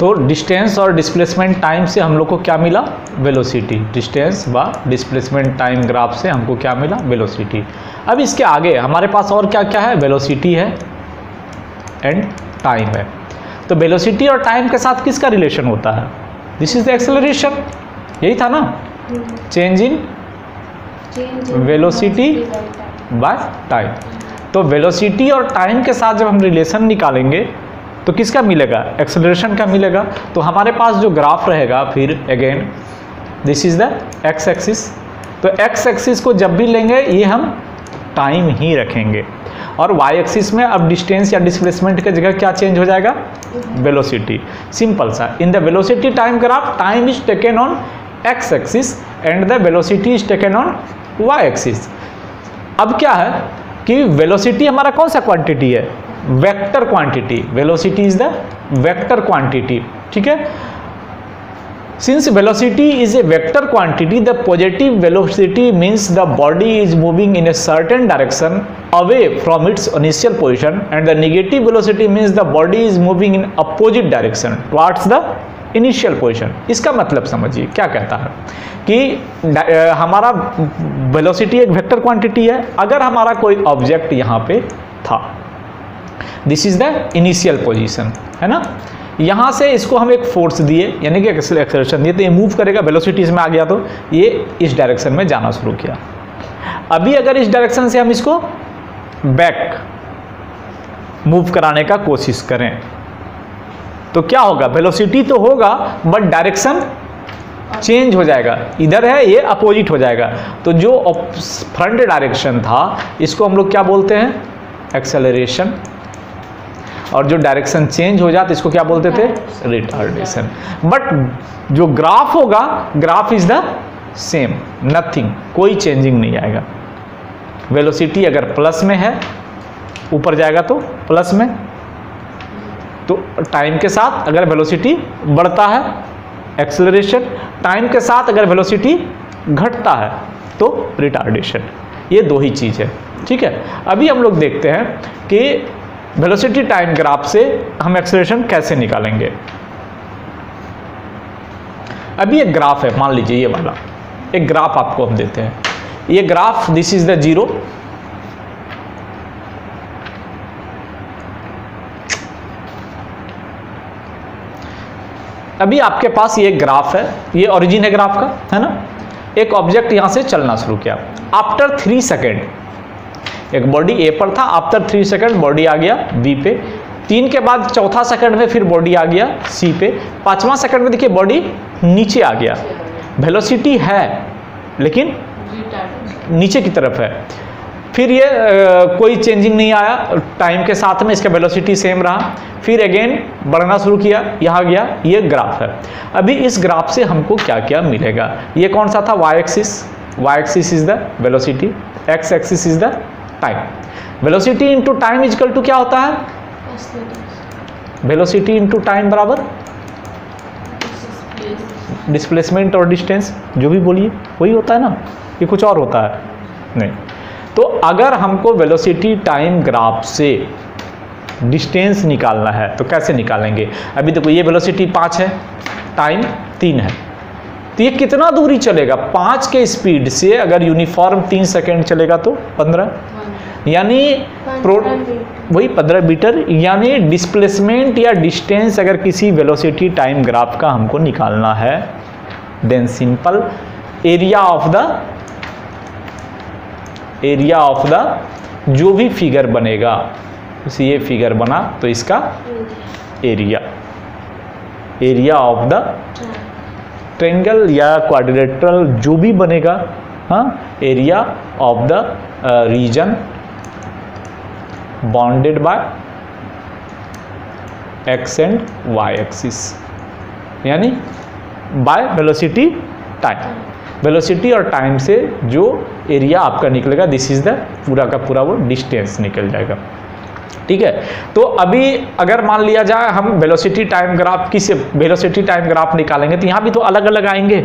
तो डिस्टेंस और displacement time से हम लोग को क्या मिला? वेलोसिटी। डिस्टेंस व डिस्प्लेसमेंट टाइम ग्राफ से हमको क्या मिला? वेलोसिटी। अब इसके आगे हमारे पास और क्या क्या है? वेलोसिटी है एंड टाइम है। तो वेलोसिटी और टाइम के साथ किसका रिलेशन होता है? दिस इज द एक्सेलरेशन, यही था ना? Change in velocity by time. तो वेलोसिटी और टाइम के साथ जब हम रिलेशन निकालेंगे तो किसका मिलेगा? एक्सेलरेशन का मिलेगा। तो हमारे पास जो ग्राफ रहेगा फिर again this is the x axis. तो एक्स एक्सिस को जब भी लेंगे ये हम टाइम ही रखेंगे, और वाई एक्सिस में अब डिस्टेंस या डिस्प्लेसमेंट की जगह क्या चेंज हो जाएगा? वेलोसिटी। सिंपल सा। In the velocity time graph time is taken on X axis and the velocity is taken on Y axis. अब क्या है कि वेलोसिटी हमारा कौन सा क्वांटिटी है? Vector quantity. Velocity is the vector quantity, ठीक है। Since velocity is a vector quantity, the positive velocity means the body is moving in a certain direction away from its initial position, and the negative velocity means the body is moving in opposite direction towards the initial position. इसका मतलब समझिए क्या कहता है कि हमारा velocity एक vector quantity है। अगर हमारा कोई ऑब्जेक्ट यहाँ पे था, this is the initial position, है ना। यहाँ से इसको हम एक फोर्स दिए यानी कि एक्सेलरेशन दिए, तो ये मूव करेगा, वेलोसिटी इसमें आ गया तो ये इस डायरेक्शन में जाना शुरू किया। अभी अगर इस डायरेक्शन से हम इसको बैक मूव कराने का कोशिश करें तो क्या होगा? वेलोसिटी तो होगा बट डायरेक्शन चेंज हो जाएगा, इधर है ये अपोजिट हो जाएगा। तो जो फ्रंट डायरेक्शन था इसको हम लोग क्या बोलते हैं? एक्सेलरेशन। और जो डायरेक्शन चेंज हो जाता इसको क्या बोलते थे? रिटार्डेशन। बट जो ग्राफ होगा, graph is the same, nothing, कोई चेंजिंग नहीं आएगा। वेलोसिटी अगर प्लस में है ऊपर जाएगा तो प्लस में, तो टाइम के साथ अगर वेलोसिटी बढ़ता है एक्सेलरेशन, टाइम के साथ अगर वेलोसिटी घटता है तो रिटार्डेशन। ये दो ही चीज़ है, ठीक है। अभी हम लोग देखते हैं कि वेलोसिटी टाइम ग्राफ से हम एक्सेलरेशन कैसे निकालेंगे। अभी एक ग्राफ है, मान लीजिए ये वाला एक ग्राफ आपको हम देते हैं। ये graph this is the zero, अभी आपके पास ये ग्राफ है, ये ओरिजिन है ग्राफ का, है ना। एक ऑब्जेक्ट यहां से चलना शुरू किया। आफ्टर 3 सेकेंड एक बॉडी ए पर था, आफ्टर 3 सेकेंड बॉडी आ गया बी पे, 3 के बाद चौथा सेकंड में फिर बॉडी आ गया सी पे, 5वां सेकंड में देखिए बॉडी नीचे आ गया। वेलोसिटी है लेकिन नीचे की तरफ है। फिर ये कोई चेंजिंग नहीं आया, टाइम के साथ में इसका वेलोसिटी सेम रहा। फिर अगेन बढ़ना शुरू किया, यहाँ गया, ये ग्राफ है। अभी इस ग्राफ से हमको क्या क्या मिलेगा? ये कौन सा था? Y axis. Y axis is the velocity, X axis is the time. Velocity into time is equal to क्या होता है? वेलोसिटी इंटू टाइम बराबर डिस्प्लेसमेंट और डिस्टेंस, जो भी बोलिए वही होता है ना, ये कुछ और होता है नहीं। तो अगर हमको वेलोसिटी टाइम ग्राफ से डिस्टेंस निकालना है तो कैसे निकालेंगे? अभी देखो ये वेलोसिटी 5 है, टाइम 3 है, तो ये कितना दूरी चलेगा? 5 के स्पीड से अगर यूनिफॉर्म 3 सेकेंड चलेगा तो 15, यानी वही 15 मीटर। यानी डिस्प्लेसमेंट या डिस्टेंस अगर किसी वेलोसिटी टाइम ग्राफ का हमको निकालना है, then simple area of the जो भी फिगर बनेगा, जैसे ये फिगर बना तो इसका एरिया ऑफ द ट्रायंगल या क्वाड्रिलेटरल जो भी बनेगा, हाँ, area of the region bounded by X and Y axis, यानी बाय वेलोसिटी टाइम। वेलोसिटी और टाइम से जो एरिया आपका निकलेगा, दिस इज द पूरा का पूरा वो डिस्टेंस निकल जाएगा, ठीक है। तो अभी अगर मान लिया जाए हम वेलोसिटी टाइम ग्राफ की से वेलोसिटी टाइम ग्राफ निकालेंगे तो यहाँ भी तो अलग अलग आएंगे।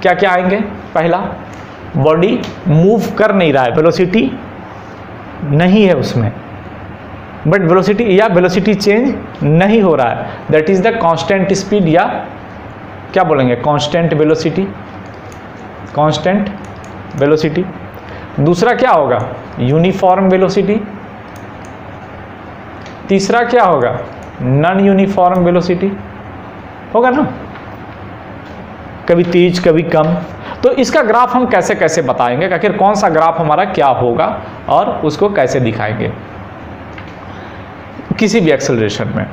क्या क्या आएंगे? पहला, बॉडी मूव कर नहीं रहा है, वेलोसिटी नहीं है उसमें, बट वेलोसिटी या वेलोसिटी चेंज नहीं हो रहा है, that is the constant speed, या क्या बोलेंगे कांस्टेंट वेलोसिटी, कांस्टेंट वेलोसिटी। दूसरा क्या होगा यूनिफॉर्म वेलोसिटी, तीसरा क्या होगा नॉन यूनिफॉर्म वेलोसिटी, होगा ना, कभी तेज कभी कम। तो इसका ग्राफ हम कैसे कैसे बताएंगे, आखिर कौन सा ग्राफ हमारा क्या होगा और उसको कैसे दिखाएंगे। किसी भी एक्सेलरेशन में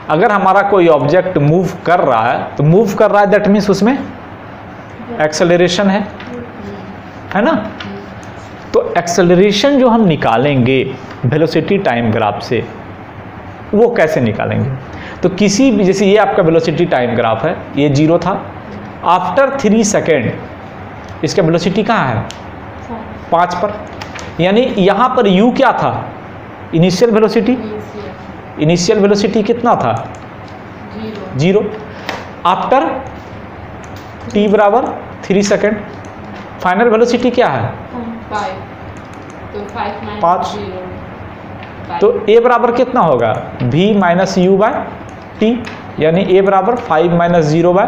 अगर हमारा कोई ऑब्जेक्ट मूव कर रहा है तो मूव कर रहा है दैट मीन्स उसमें एक्सेलरेशन है ना। तो एक्सेलरेशन जो हम निकालेंगे वेलोसिटी टाइम ग्राफ से, वो कैसे निकालेंगे। तो किसी भी, जैसे ये आपका वेलोसिटी टाइम ग्राफ है, ये 0 था, आफ्टर 3 सेकेंड इसका वेलोसिटी कहाँ है 5 पर, यानी यहाँ पर u क्या था इनिशियल वेलोसिटी, इनिशियल वेलोसिटी कितना था 0, आफ्टर t बराबर 3 सेकेंड फाइनल वेलोसिटी क्या है 5, तो a बराबर कितना होगा v minus u by t, यानी a बराबर 5 माइनस 0 बाय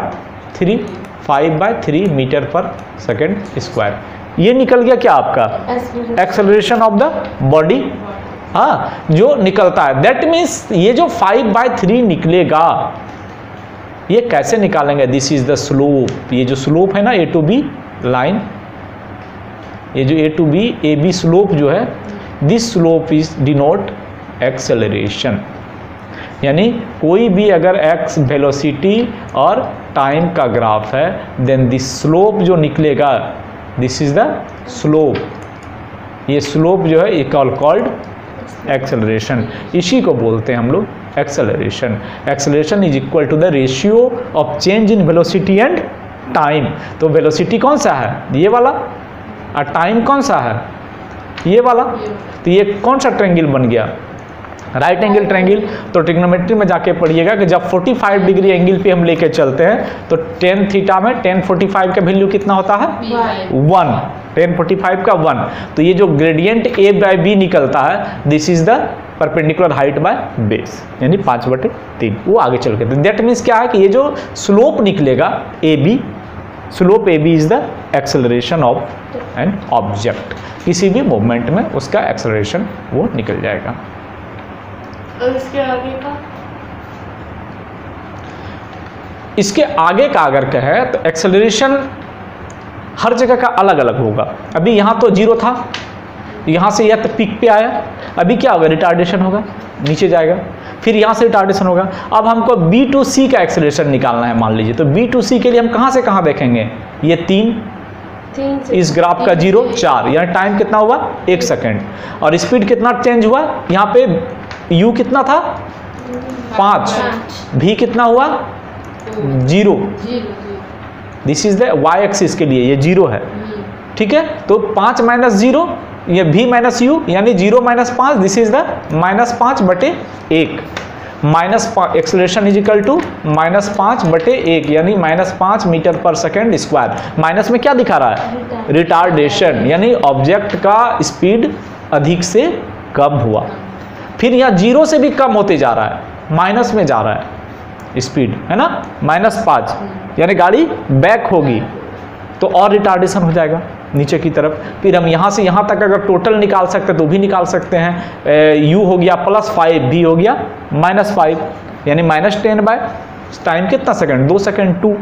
3, 5/3 मीटर पर सेकेंड स्क्वायर। ये निकल गया क्या आपका एक्सेलरेशन ऑफ द बॉडी, हाँ जो निकलता है। दैट मीन्स ये जो 5/3 निकलेगा ये कैसे निकालेंगे, दिस इज द स्लोप। ये जो स्लोप है ना ए टू बी लाइन, ये जो A to B A B slope जो है, this slope is denote acceleration. यानी कोई भी अगर एक्स वेलोसिटी और टाइम का ग्राफ है देन दिस स्लोप जो निकलेगा दिस इज द स्लोप, ये स्लोप जो है ये कॉल्ड एक्सेलरेशन, इसी को बोलते हैं हम लोग acceleration. Acceleration is equal to the ratio of change in velocity and time. तो वेलोसिटी कौन सा है ये वाला और टाइम कौन सा है ये वाला, तो ये कौन सा ट्रायंगल बन गया राइट एंगल ट्रायंगल। तो ट्रिग्नोमेट्री में जाके पढ़िएगा कि जब 45 डिग्री एंगल पे हम लेके चलते हैं तो tan थीटा में tan 45 का वैल्यू कितना होता है 1, tan 45 का 1। तो ये जो ग्रेडियंट a बाय b निकलता है this is the perpendicular height by base, यानी 5/3 वो आगे चल के। दैट मीन्स क्या है कि ये जो स्लोप निकलेगा A B, slope A B is the acceleration of an object, किसी भी मूवमेंट में उसका एक्सेलरेशन वो निकल जाएगा। और इसके आगे का, इसके आगे का अगर कहे तो एक्सेलरेशन हर जगह का अलग अलग होगा। अभी यहाँ तो 0 था, यहाँ से यह तो पीक पे आया, अभी क्या होगा रिटार्डेशन होगा, नीचे जाएगा, फिर यहाँ से रिटार्डेशन होगा। अब हमको B to C का एक्सेलरेशन निकालना है मान लीजिए, तो B to C के लिए हम कहाँ से कहाँ देखेंगे, ये 3 इस ग्राफ का 0 4, यहाँ टाइम कितना हुआ 1 सेकेंड, और स्पीड कितना चेंज हुआ, यहाँ पे u कितना था 5, v कितना हुआ 0, this is the y axis के लिए ये 0 है, ठीक है। तो 5 माइनस 0 ये v माइनस यू यानी 0 minus 5, this is the -5/1, -5 acceleration is equal to -5/1 यानी -5 मीटर पर सेकेंड स्क्वायर। माइनस में क्या दिखा रहा है रिटार्डेशन, यानी ऑब्जेक्ट का स्पीड अधिक से कम हुआ। फिर यहाँ 0 से भी कम होते जा रहा है, माइनस में जा रहा है स्पीड, है ना -5, यानी गाड़ी बैक होगी तो और रिटार्डेशन हो जाएगा नीचे की तरफ। फिर हम यहाँ से यहाँ तक अगर टोटल निकाल सकते हैं तो भी निकाल सकते हैं, u हो गया +5, v हो गया -5, यानी -10 बाय टाइम कितना सेकंड 2 सेकंड 2,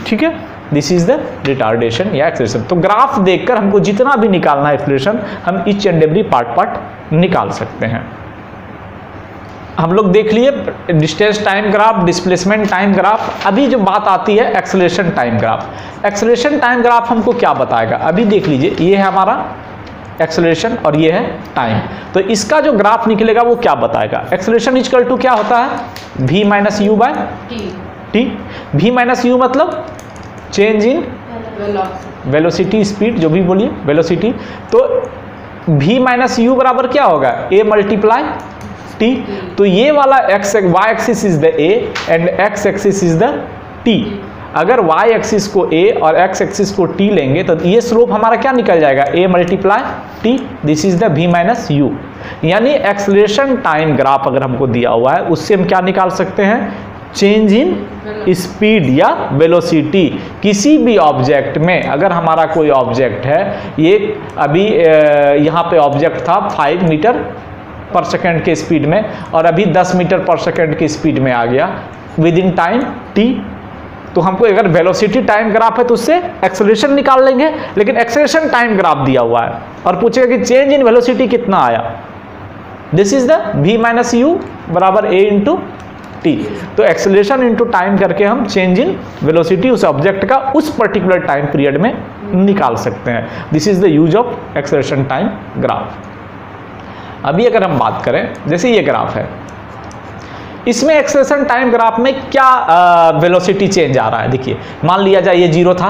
ठीक है। दिस इज द रिटार्डेशन या एक्सेलरेशन। तो ग्राफ देखकर हमको जितना भी निकालना है एक्सेलरेशन हम ईच एंड एवरी पार्ट निकाल सकते हैं। हम लोग देख लिए distance time graph, displacement time graph. अभी जो बात आती है acceleration time graph. Acceleration time graph हमको क्या बताएगा, अभी देख लीजिए, ये है हमारा एक्सेलरेशन और ये है टाइम। तो इसका जो ग्राफ निकलेगा वो क्या बताएगा, एक्सेलरेशन इक्वल टू क्या होता है v minus u by t. v minus u मतलब चेंज इन वेलोसिटी, स्पीड, जो भी बोलिए वेलोसिटी। तो v माइनस यू बराबर क्या होगा a मल्टीप्लाई t। तो ये वाला y axis is the a and x axis is the t। अगर y एक्सिस को a और x एक्सिस को t लेंगे तो ये स्लोप हमारा क्या निकल जाएगा a multiply t, this is the v minus u. यानी एक्सेलरेशन टाइम ग्राफ अगर हमको दिया हुआ है उससे हम क्या निकाल सकते हैं, चेंज इन स्पीड या वेलोसिटी। किसी भी ऑब्जेक्ट में, अगर हमारा कोई ऑब्जेक्ट है, ये अभी यहाँ पे ऑब्जेक्ट था 5 मीटर पर सेकेंड के स्पीड में और अभी 10 मीटर पर सेकेंड की स्पीड में आ गया विद इन टाइम t, तो हमको अगर वेलोसिटी टाइम ग्राफ है तो उससे एक्सेलरेशन निकाल लेंगे। लेकिन एक्सेलरेशन टाइम ग्राफ दिया हुआ है और पूछेगा कि चेंज इन वेलोसिटी कितना आया, this is the v minus you बराबर a इंटू टी। तो एक्सेलरेशन इंटू टाइम करके हम चेंज इन वेलोसिटी उस ऑब्जेक्ट का उस पर्टिकुलर टाइम पीरियड में निकाल सकते हैं। This is the use of acceleration time graph. अभी अगर हम बात करें, जैसे ये ग्राफ है, इसमें एक्सेलरेशन टाइम ग्राफ में क्या वेलोसिटी चेंज आ रहा है। देखिए, मान लिया जाए ये 0 था,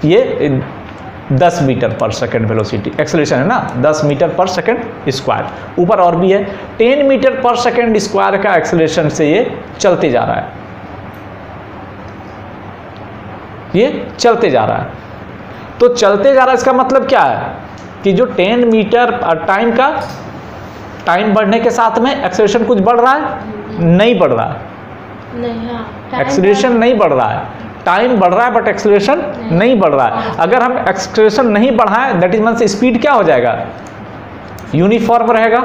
ये 10 मीटर पर सेकेंड वेलोसिटी एक्सेलरेशन है ना, 10 मीटर पर सेकेंड स्क्वायर, ऊपर और भी है 10 मीटर पर सेकेंड स्क्वायर का एक्सेलरेशन से ये चलते जा रहा है, ये चलते जा रहा है। तो चलते जा रहा है, इसका मतलब क्या है कि जो 10 मीटर टाइम बढ़ने के साथ में एक्सेलरेशन कुछ बढ़ रहा है, नहीं बढ़ रहा है, एक्सेलरेशन नहीं बढ़ रहा है, टाइम बढ़ रहा है बट एक्सेलरेशन नहीं बढ़ रहा है। अगर हम एक्सेलरेशन नहीं बढ़ाएं, दैट इज मींस स्पीड क्या हो जाएगा, यूनिफॉर्म रहेगा,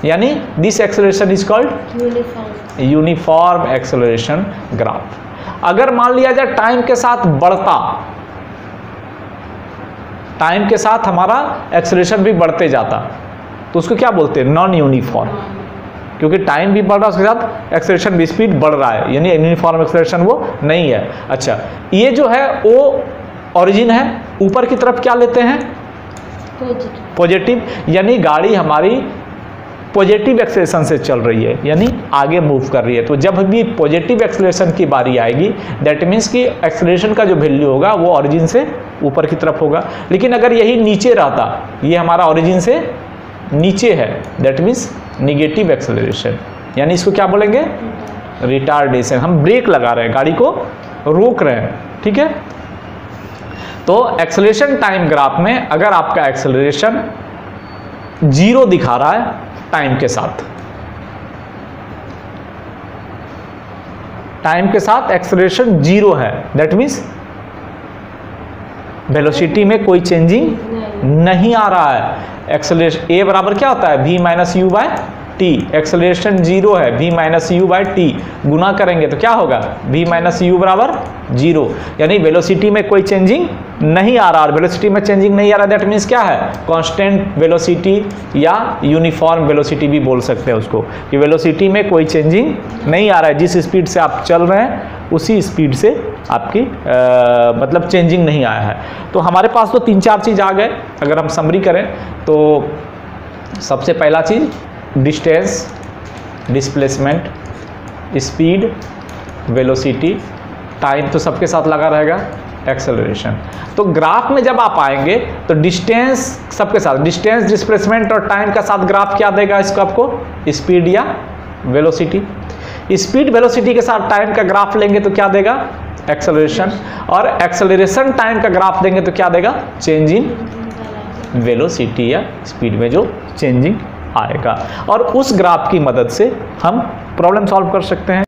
यानी this acceleration is called uniform acceleration graph. अगर मान लिया जाए टाइम के साथ बढ़ता, टाइम के साथ हमारा एक्सेलरेशन भी बढ़ते जाता, तो उसको क्या बोलते हैं, नॉन यूनिफॉर्म, क्योंकि टाइम भी बढ़ रहा है उसके साथ एक्सेलरेशन भी स्पीड बढ़ रहा है, यानी यूनिफॉर्म एक्सेलरेशन वो नहीं है। अच्छा, ये जो है वो ओरिजिन है, ऊपर की तरफ क्या लेते हैं, पॉजिटिव, यानी गाड़ी हमारी पॉजिटिव एक्सेलरेशन से चल रही है, यानी आगे मूव कर रही है। तो जब भी पॉजिटिव एक्सेलरेशन की बारी आएगी, दैट मीन्स कि एक्सेलरेशन का जो वैल्यू होगा वो ओरिजिन से ऊपर की तरफ होगा। लेकिन अगर यही नीचे रहता, ये हमारा ओरिजिन से नीचे है, दैट मीन्स निगेटिव एक्सेलरेशन, यानी इसको क्या बोलेंगे, रिटार्डेशन। हम ब्रेक लगा रहे हैं, गाड़ी को रोक रहे हैं, ठीक है। तो एक्सेलरेशन टाइम ग्राफ में अगर आपका एक्सेलरेशन 0 दिखा रहा है टाइम के साथ, टाइम के साथ एक्सेलरेशन 0 है, दैट मीन्स वेलोसिटी में कोई चेंजिंग नहीं आ रहा है। एक्सेलरेशन ए बराबर क्या होता है, v minus u by t. Acceleration 0 है, v minus u by t, गुना करेंगे तो क्या होगा, v माइनस यू बराबर 0, यानी वेलोसिटी में कोई चेंजिंग नहीं आ रहा। और वेलोसिटी में चेंजिंग नहीं आ रहा, दैट मीन्स क्या है, कांस्टेंट वेलोसिटी या यूनिफॉर्म वेलोसिटी भी बोल सकते हैं उसको, कि वेलोसिटी में कोई चेंजिंग नहीं आ रहा है, जिस स्पीड से आप चल रहे हैं उसी स्पीड से आपकी मतलब चेंजिंग नहीं आया है। तो हमारे पास तो 3-4 चीज़ आ गए। अगर हम समरी करें तो सबसे पहला चीज़ distance, displacement, speed, velocity, time तो सबके साथ लगा रहेगा, एक्सेलरेशन। तो ग्राफ में जब आप आएंगे तो डिस्टेंस सबके साथ, डिस्टेंस, डिस्प्लेसमेंट और टाइम का साथ ग्राफ क्या देगा इसको आपको, स्पीड या वेलोसिटी। स्पीड वेलोसिटी के साथ टाइम का ग्राफ लेंगे तो क्या देगा, एक्सेलरेशन। और एक्सेलरेशन टाइम का ग्राफ देंगे तो क्या देगा, चेंज इन वेलोसिटी या स्पीड में जो चेंजिंग आएगा। और उस ग्राफ की मदद से हम प्रॉब्लम सॉल्व कर सकते हैं।